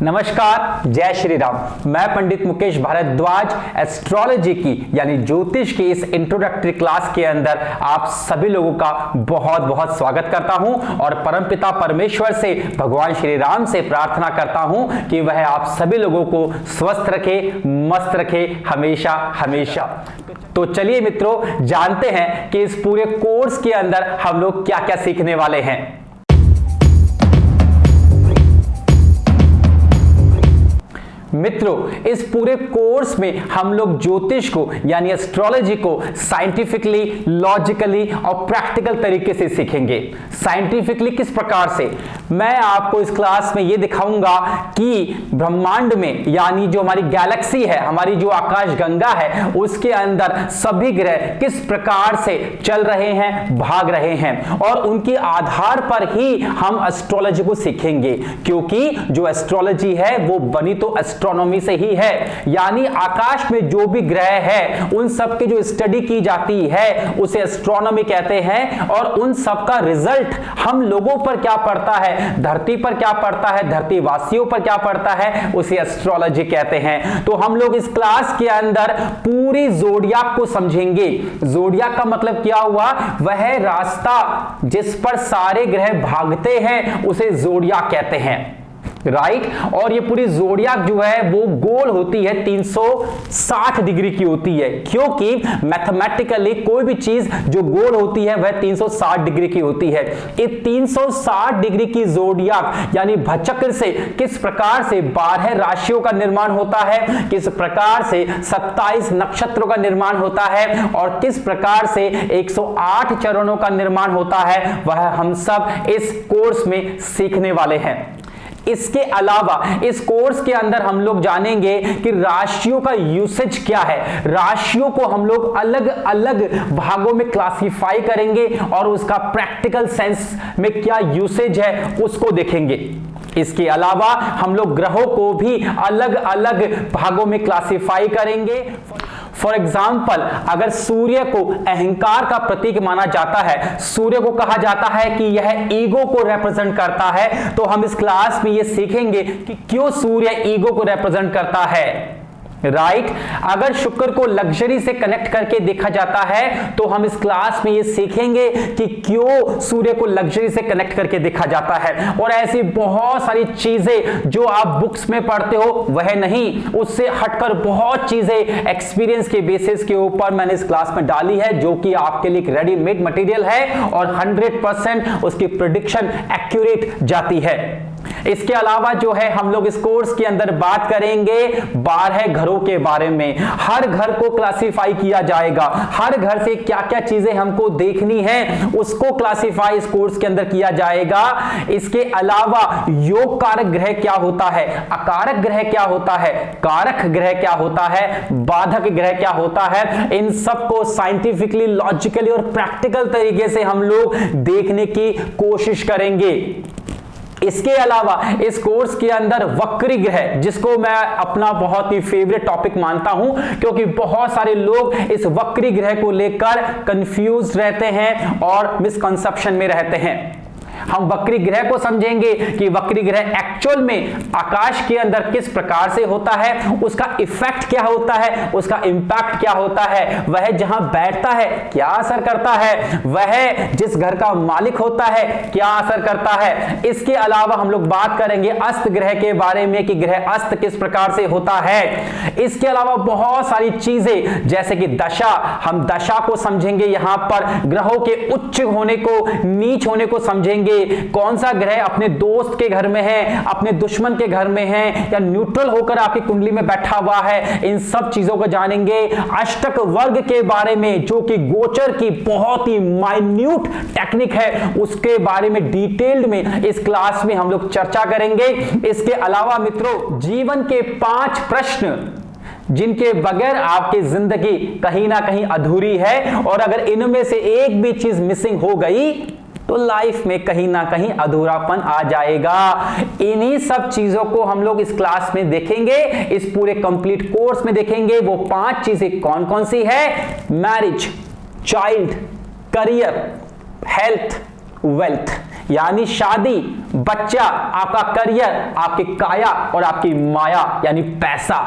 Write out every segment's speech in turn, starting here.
नमस्कार, जय श्री राम। मैं पंडित मुकेश भारद्वाज एस्ट्रोलॉजी की यानी ज्योतिष की इस इंट्रोडक्टरी क्लास के अंदर आप सभी लोगों का बहुत बहुत स्वागत करता हूं और परमपिता परमेश्वर से भगवान श्री राम से प्रार्थना करता हूं कि वह आप सभी लोगों को स्वस्थ रखे, मस्त रखे हमेशा हमेशा। तो चलिए मित्रों, जानते हैं कि इस पूरे कोर्स के अंदर हम लोग क्या क्या सीखने वाले हैं। मित्रों, इस पूरे कोर्स में हम लोग ज्योतिष को यानी एस्ट्रोलॉजी को साइंटिफिकली, लॉजिकली और प्रैक्टिकल तरीके से सीखेंगे। साइंटिफिकली किस प्रकार से? मैं आपको इस क्लास में ये दिखाऊंगा कि ब्रह्मांड में यानी जो हमारी गैलेक्सी है, हमारी जो आकाश गंगा है, उसके अंदर सभी ग्रह किस प्रकार से चल रहे हैं, भाग रहे हैं, और उनके आधार पर ही हम एस्ट्रोलॉजी को सीखेंगे। क्योंकि जो एस्ट्रोलॉजी है वो बनी तो एस्ट्रोनॉमी से ही है, यानी आकाश में जो भी ग्रह है उन सब की जो स्टडी की जाती है उसे एस्ट्रोनॉमी कहते हैं। और उन सब का रिजल्ट हम लोगों पर क्या पड़ता है, धरती पर क्या पड़ता है, धरती वासियों पर क्या पड़ता है, उसे एस्ट्रोलॉजी कहते हैं। तो हम लोग इस क्लास के अंदर पूरी जोडियाक को समझेंगे। जोडियाक का मतलब क्या हुआ? वह रास्ता जिस पर सारे ग्रह भागते हैं उसे जोडियाक कहते हैं, राइट। और ये पूरी जोडियाक जो है वो गोल होती है, 360 डिग्री की होती है, क्योंकि मैथमेटिकली कोई भी चीज जो गोल होती है वह 360 डिग्री की होती है। ये 360 डिग्री की जोडियाक यानी भचक्र से किस प्रकार से 12 राशियों का निर्माण होता है, किस प्रकार से 27 नक्षत्रों का निर्माण होता है और किस प्रकार से 108 चरणों का निर्माण होता है, वह हम सब इस कोर्स में सीखने वाले हैं। इसके अलावा इस कोर्स के अंदर हम लोग जानेंगे कि राशियों का यूसेज क्या है। राशियों को हम लोग अलग अलग भागों में क्लासिफाई करेंगे और उसका प्रैक्टिकल सेंस में क्या यूसेज है उसको देखेंगे। इसके अलावा हम लोग ग्रहों को भी अलग अलग भागों में क्लासिफाई करेंगे। फॉर एग्जाम्पल, अगर सूर्य को अहंकार का प्रतीक माना जाता है, सूर्य को कहा जाता है कि यह ईगो को रिप्रेजेंट करता है, तो हम इस क्लास में यह सीखेंगे कि क्यों सूर्य ईगो को रिप्रेजेंट करता है, राइट। अगर शुक्र को लग्जरी से कनेक्ट करके देखा जाता है तो हम इस क्लास में ये सीखेंगे कि क्यों सूर्य को लग्जरी से कनेक्ट करके देखा जाता है। और ऐसी बहुत सारी चीजें जो आप बुक्स में पढ़ते हो वह नहीं, उससे हटकर बहुत चीजें एक्सपीरियंस के बेसिस के ऊपर मैंने इस क्लास में डाली है, जो कि आपके लिए रेडीमेड मटेरियल है और 100% उसकी प्रेडिक्शन एक्यूरेट जाती है। इसके अलावा जो है हम लोग इस कोर्स के अंदर बात करेंगे 12 घरों के बारे में। हर घर को क्लासिफाई किया जाएगा, हर घर से क्या क्या चीजें हमको देखनी है उसको क्लासिफाई इस कोर्स के अंदर किया जाएगा। इसके अलावा योग कारक ग्रह क्या होता है, अकारक ग्रह क्या होता है, कारक ग्रह क्या होता है, बाधक ग्रह क्या होता है, इन सबको साइंटिफिकली, लॉजिकली और प्रैक्टिकल तरीके से हम लोग देखने की कोशिश करेंगे। इसके अलावा इस कोर्स के अंदर वक्री ग्रह, जिसको मैं अपना बहुत ही फेवरेट टॉपिक मानता हूं, क्योंकि बहुत सारे लोग इस वक्री ग्रह को लेकर कंफ्यूज रहते हैं और मिसकंसेप्शन में रहते हैं। हम वक्री ग्रह को समझेंगे कि वक्री ग्रह एक्चुअल में आकाश के अंदर किस प्रकार से होता है, उसका इफेक्ट क्या होता है, उसका इंपैक्ट क्या होता है, वह जहां बैठता है क्या असर करता है, वह जिस घर का मालिक होता है क्या असर करता है। इसके अलावा हम लोग बात करेंगे अस्त ग्रह के बारे में कि ग्रह अस्त किस प्रकार से होता है। इसके अलावा बहुत सारी चीजें जैसे कि दशा, हम दशा को समझेंगे, यहां पर ग्रहों के उच्च होने को, नीच होने को समझेंगे, कौन सा ग्रह अपने दोस्त के घर में है, अपने दुश्मन के घर में है, या न्यूट्रल होकर आपकी कुंडली में बैठा हुआ है, इन सब चीजों को जानेंगे। अष्टक वर्ग के बारे में, जो कि गोचर की बहुत ही माइन्यूट टेक्निक है, उसके बारे में डिटेल्ड में इस क्लास में हम लोग चर्चा करेंगे। इसके अलावा मित्रों, जीवन के 5 प्रश्न जिनके बगैर आपकी जिंदगी कहीं ना कहीं अधूरी है, और अगर इनमें से एक भी चीज मिसिंग हो गई तो लाइफ में कहीं ना कहीं अधूरापन आ जाएगा। इन्हीं सब चीजों को हम लोग इस क्लास में देखेंगे, इस पूरे कंप्लीट कोर्स में देखेंगे। वो 5 चीजें कौन कौन सी है? Marriage, child, career, health, wealth, यानी शादी, बच्चा, आपका करियर, आपकी काया और आपकी माया यानी पैसा,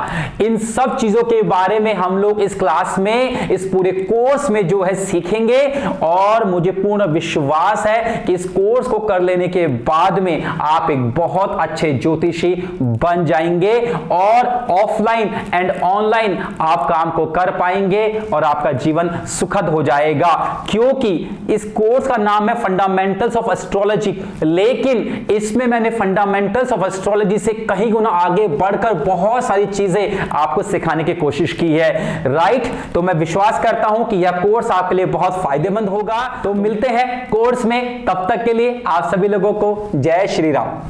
इन सब चीजों के बारे में हम लोग इस क्लास में, इस पूरे कोर्स में जो है सीखेंगे। और मुझे पूर्ण विश्वास है कि इस कोर्स को कर लेने के बाद में आप एक बहुत अच्छे ज्योतिषी बन जाएंगे और ऑफलाइन एंड ऑनलाइन आप काम को कर पाएंगे और आपका जीवन सुखद हो जाएगा। क्योंकि इस कोर्स का नाम है फंडामेंटल्स ऑफ एस्ट्रोलॉजी, लेकिन इसमें मैंने फंडामेंटल्स ऑफ एस्ट्रोलॉजी से कहीं गुना आगे बढ़कर बहुत सारी चीजें आपको सिखाने की कोशिश की है। राइट, तो मैं विश्वास करता हूं कि यह कोर्स आपके लिए बहुत फायदेमंद होगा। तो मिलते हैं कोर्स में, तब तक के लिए आप सभी लोगों को जय श्री राम।